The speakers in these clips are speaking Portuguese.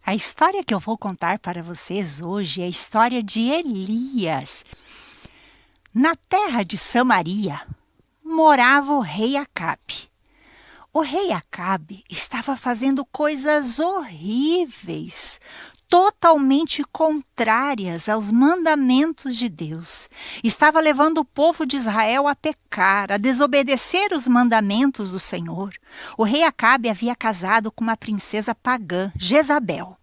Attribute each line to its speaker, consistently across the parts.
Speaker 1: A história que eu vou contar para vocês hoje é a história de Elias. Na terra de Samaria morava o rei Acabe. O rei Acabe estava fazendo coisas horríveis, totalmente contrárias aos mandamentos de Deus. Estava levando o povo de Israel a pecar, a desobedecer os mandamentos do Senhor. O rei Acabe havia casado com uma princesa pagã, Jezabel.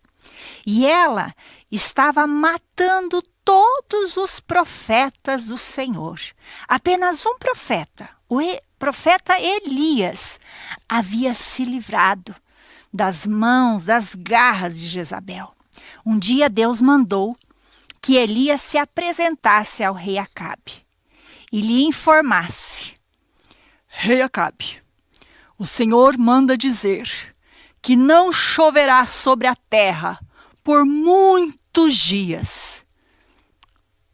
Speaker 1: E ela estava matando todos os profetas do Senhor. Apenas um profeta, o profeta Elias, havia se livrado das mãos, das garras de Jezabel. Um dia Deus mandou que Elias se apresentasse ao rei Acabe e lhe informasse: Rei Acabe, o Senhor manda dizer que não choverá sobre a terra por muitos dias,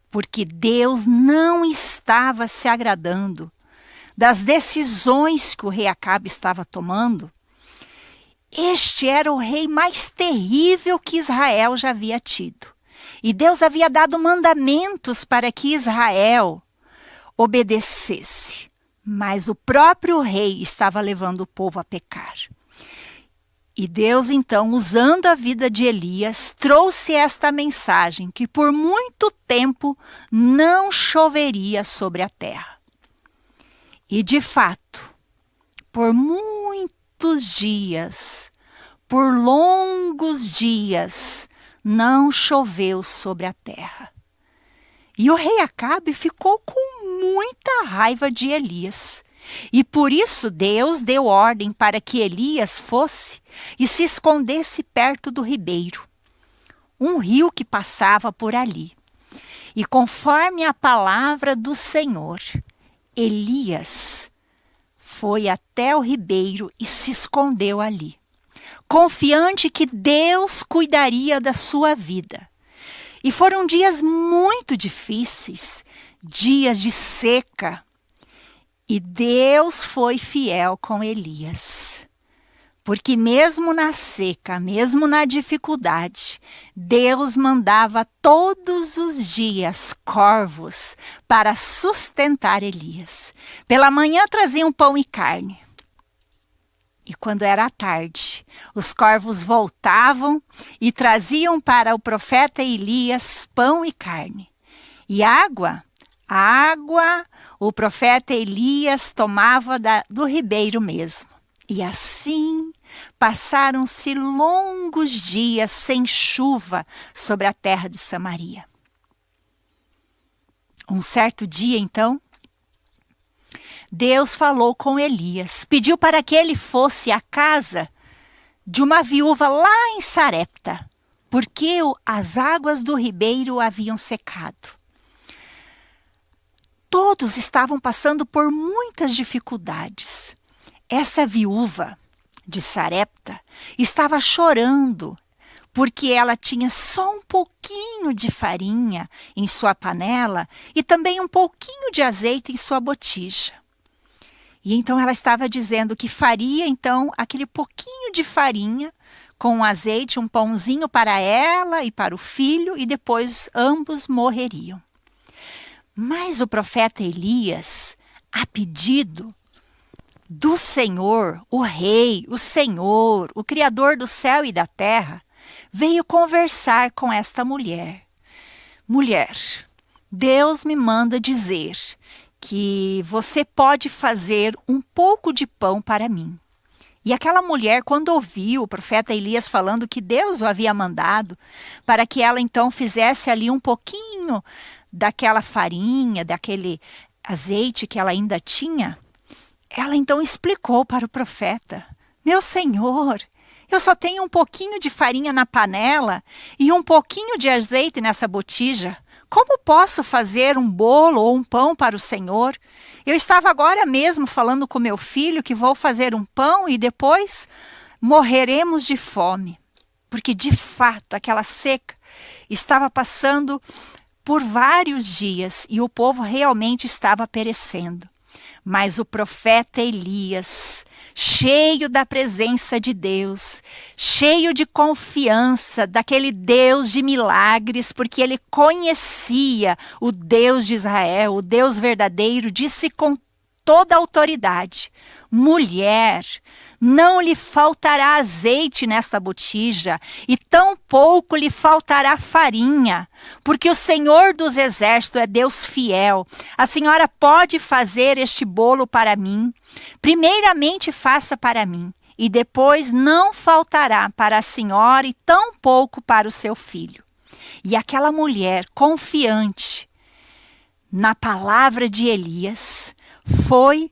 Speaker 1: porque Deus não estava se agradando das decisões que o rei Acabe estava tomando. Este era o rei mais terrível que Israel já havia tido. E Deus havia dado mandamentos para que Israel obedecesse. Mas o próprio rei estava levando o povo a pecar. E Deus, então, usando a vida de Elias, trouxe esta mensagem que por muito tempo não choveria sobre a terra. E de fato, por muitos dias, por longos dias, não choveu sobre a terra. E o rei Acabe ficou com muita raiva de Elias. E por isso Deus deu ordem para que Elias fosse e se escondesse perto do ribeiro, um rio que passava por ali. E conforme a palavra do Senhor, Elias foi até o ribeiro e se escondeu ali, confiante que Deus cuidaria da sua vida. E foram dias muito difíceis, dias de seca. E Deus foi fiel com Elias. Porque mesmo na seca, mesmo na dificuldade, Deus mandava todos os dias corvos para sustentar Elias. Pela manhã traziam pão e carne. E quando era tarde, os corvos voltavam e traziam para o profeta Elias pão e carne. E água, o profeta Elias tomava do ribeiro mesmo. E assim passaram-se longos dias sem chuva sobre a terra de Samaria. Um certo dia, então, Deus falou com Elias, pediu para que ele fosse à casa de uma viúva lá em Sarepta, porque as águas do ribeiro haviam secado. Todos estavam passando por muitas dificuldades. Essa viúva de Sarepta estava chorando porque ela tinha só um pouquinho de farinha em sua panela e também um pouquinho de azeite em sua botija. E então ela estava dizendo que faria então aquele pouquinho de farinha com azeite, um pãozinho para ela e para o filho, e depois ambos morreriam. Mas o profeta Elias, a pedido do Senhor, o Rei, o Senhor, o Criador do céu e da terra, veio conversar com esta mulher. Mulher, Deus me manda dizer que você pode fazer um pouco de pão para mim. E aquela mulher, quando ouviu o profeta Elias falando que Deus o havia mandado para que ela então fizesse ali um pouquinho daquela farinha, daquele azeite que ela ainda tinha, ela então explicou para o profeta: meu senhor, eu só tenho um pouquinho de farinha na panela e um pouquinho de azeite nessa botija. Como posso fazer um bolo ou um pão para o Senhor? Eu estava agora mesmo falando com meu filho que vou fazer um pão e depois morreremos de fome. Porque de fato aquela seca estava passando por vários dias e o povo realmente estava perecendo. Mas o profeta Elias cheio da presença de Deus, cheio de confiança daquele Deus de milagres, porque ele conhecia o Deus de Israel, o Deus verdadeiro, disse com toda a autoridade: mulher, não lhe faltará azeite nesta botija, e tampouco lhe faltará farinha, porque o Senhor dos Exércitos é Deus fiel. A senhora pode fazer este bolo para mim. Primeiramente faça para mim, e depois não faltará para a senhora e tampouco para o seu filho. E aquela mulher, confiante na palavra de Elias, foi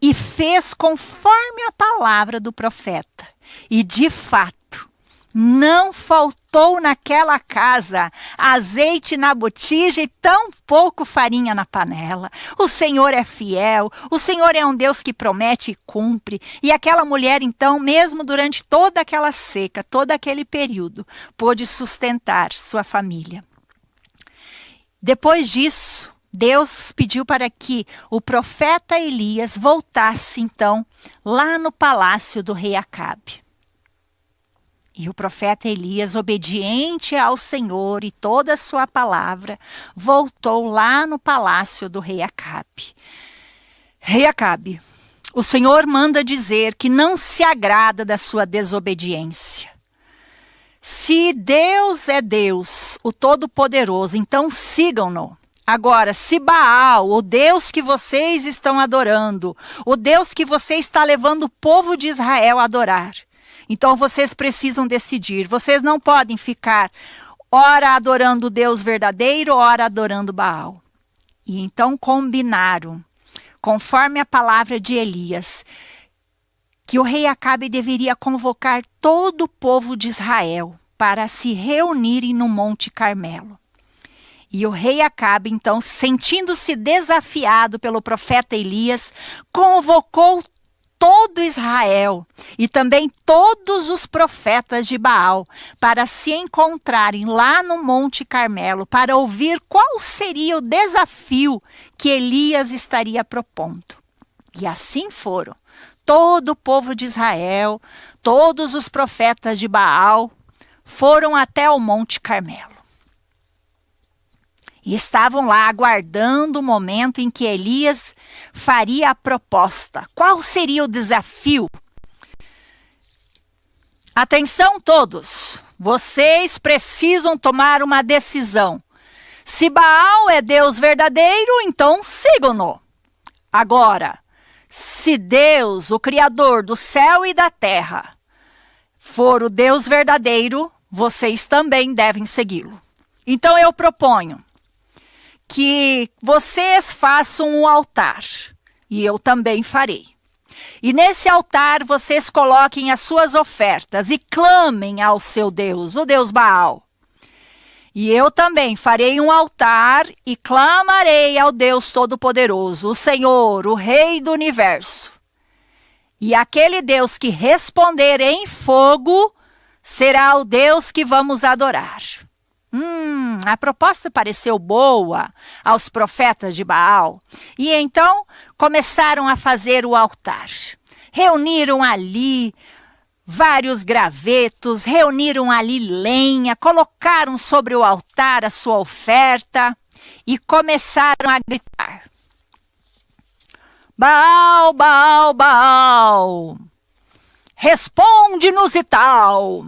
Speaker 1: e fez conforme a palavra do profeta. E de fato, não faltou naquela casa azeite na botija e tampouco farinha na panela. O Senhor é fiel, o Senhor é um Deus que promete e cumpre. E aquela mulher, então, mesmo durante toda aquela seca, todo aquele período, pôde sustentar sua família. Depois disso, Deus pediu para que o profeta Elias voltasse, então, lá no palácio do rei Acabe. E o profeta Elias, obediente ao Senhor e toda a sua palavra, voltou lá no palácio do rei Acabe. Rei Acabe, o Senhor manda dizer que não se agrada da sua desobediência. Se Deus é Deus, o Todo-Poderoso, então sigam-no. Agora, se Baal, o Deus que vocês estão adorando, o Deus que você está levando o povo de Israel a adorar, então vocês precisam decidir. Vocês não podem ficar ora adorando o Deus verdadeiro, ora adorando Baal. E então combinaram, conforme a palavra de Elias, que o rei Acabe deveria convocar todo o povo de Israel para se reunirem no Monte Carmelo. E o rei Acabe, então, sentindo-se desafiado pelo profeta Elias, convocou todo Israel e também todos os profetas de Baal para se encontrarem lá no Monte Carmelo para ouvir qual seria o desafio que Elias estaria propondo. E assim foram. Todo o povo de Israel, todos os profetas de Baal foram até o Monte Carmelo. E estavam lá aguardando o momento em que Elias faria a proposta. Qual seria o desafio? Atenção todos, vocês precisam tomar uma decisão. Se Baal é Deus verdadeiro, então sigam-no. Agora, se Deus, o Criador do céu e da terra, for o Deus verdadeiro, vocês também devem segui-lo. Então eu proponho que vocês façam um altar, e eu também farei. E nesse altar vocês coloquem as suas ofertas e clamem ao seu Deus, o Deus Baal. E eu também farei um altar e clamarei ao Deus Todo-Poderoso, o Senhor, o Rei do Universo. E aquele Deus que responder em fogo será o Deus que vamos adorar. A proposta pareceu boa aos profetas de Baal. E então começaram a fazer o altar. Reuniram ali vários gravetos, reuniram ali lenha, colocaram sobre o altar a sua oferta e começaram a gritar: Baal, Baal, Baal, responde-nos e tal.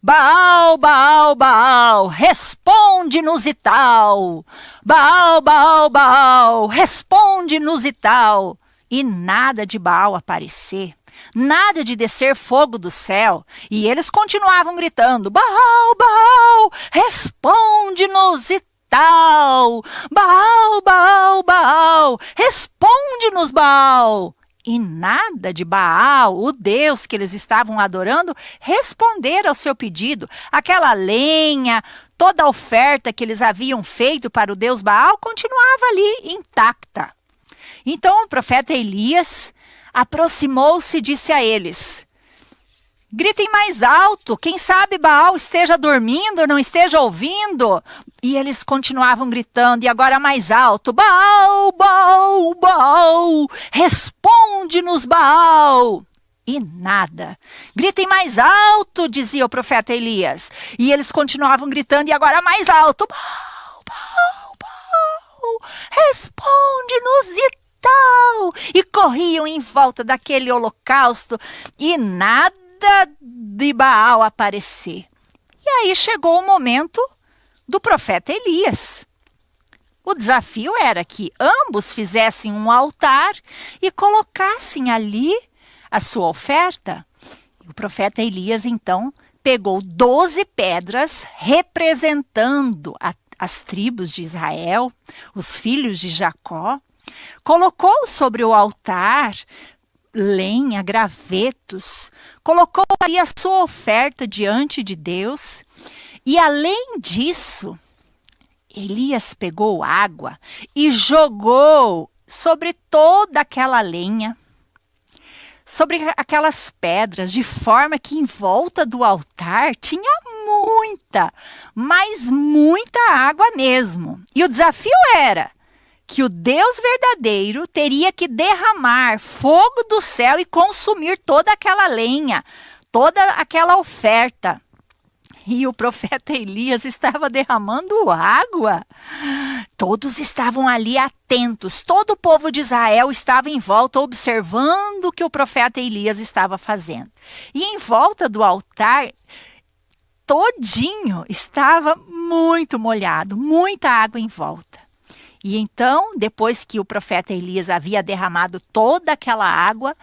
Speaker 1: Baal, Baal, Baal, responde-nos e tal. Baal, Baal, Baal, responde-nos e tal. E nada de Baal aparecer, nada de descer fogo do céu. E eles continuavam gritando: Baal, Baal, responde-nos e tal. Baal, Baal, Baal, responde-nos, Baal. E nada de Baal, o Deus que eles estavam adorando, responder ao seu pedido. Aquela lenha, toda a oferta que eles haviam feito para o Deus Baal continuava ali intacta. Então o profeta Elias aproximou-se e disse a eles: gritem mais alto, quem sabe Baal esteja dormindo, não esteja ouvindo. E eles continuavam gritando, e agora mais alto: Baal, Baal, Baal, responde-nos, Baal. E nada. Gritem mais alto, dizia o profeta Elias. E eles continuavam gritando e agora mais alto. Baal, Baal, Baal, responde-nos e tal. E corriam em volta daquele holocausto e nada de Baal aparecer. E aí chegou o momento do profeta Elias. O desafio era que ambos fizessem um altar e colocassem ali a sua oferta. O profeta Elias, então, pegou 12 pedras representando as tribos de Israel, os filhos de Jacó, colocou sobre o altar lenha, gravetos, colocou ali a sua oferta diante de Deus e, além disso, Elias pegou água e jogou sobre toda aquela lenha, sobre aquelas pedras, de forma que em volta do altar tinha muita, mas muita água mesmo. E o desafio era que o Deus verdadeiro teria que derramar fogo do céu e consumir toda aquela lenha, toda aquela oferta. E o profeta Elias estava derramando água. Todos estavam ali atentos. Todo o povo de Israel estava em volta observando o que o profeta Elias estava fazendo. E em volta do altar, todinho estava muito molhado, muita água em volta. E então, depois que o profeta Elias havia derramado toda aquela água,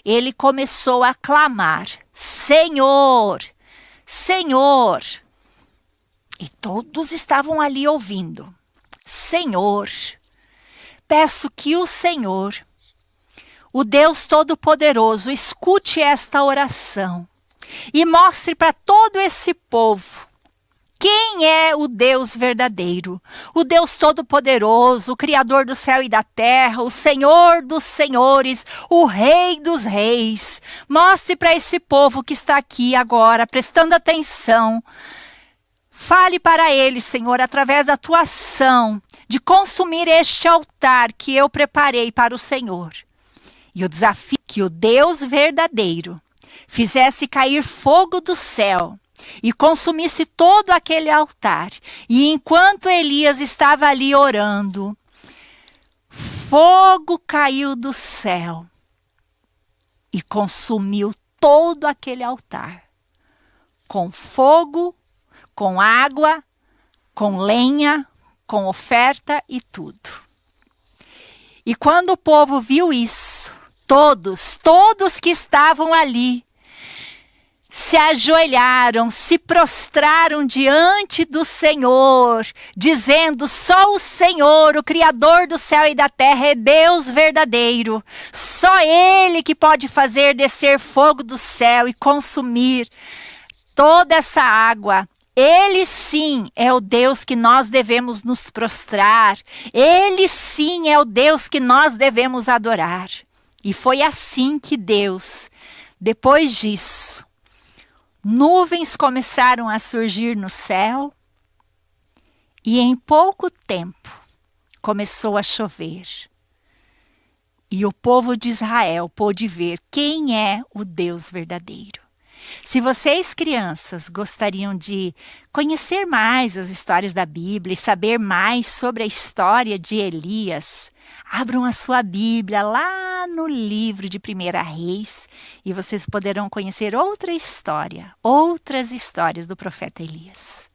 Speaker 1: ele começou a clamar: Senhor! Senhor! E todos estavam ali ouvindo. Senhor, peço que o Senhor, o Deus Todo-Poderoso, escute esta oração e mostre para todo esse povo quem é o Deus verdadeiro, o Deus Todo-Poderoso, o Criador do céu e da terra, o Senhor dos senhores, o Rei dos reis. Mostre para esse povo que está aqui agora, prestando atenção. Fale para ele, Senhor, através da tua ação, de consumir este altar que eu preparei para o Senhor. E o desafio que o Deus verdadeiro fizesse cair fogo do céu e consumisse todo aquele altar. E enquanto Elias estava ali orando, fogo caiu do céu e consumiu todo aquele altar, com fogo, com água, com lenha, com oferta e tudo. E quando o povo viu isso, todos que estavam ali, se ajoelharam, se prostraram diante do Senhor, dizendo: só o Senhor, o Criador do céu e da terra, é Deus verdadeiro. Só Ele que pode fazer descer fogo do céu e consumir toda essa água. Ele sim é o Deus que nós devemos nos prostrar. Ele sim é o Deus que nós devemos adorar. E foi assim que Deus, depois disso, nuvens começaram a surgir no céu e em pouco tempo começou a chover. E o povo de Israel pôde ver quem é o Deus verdadeiro. Se vocês, crianças, gostariam de conhecer mais as histórias da Bíblia e saber mais sobre a história de Elias, abram a sua Bíblia lá no livro de 1 Reis e vocês poderão conhecer outra história, outras histórias do profeta Elias.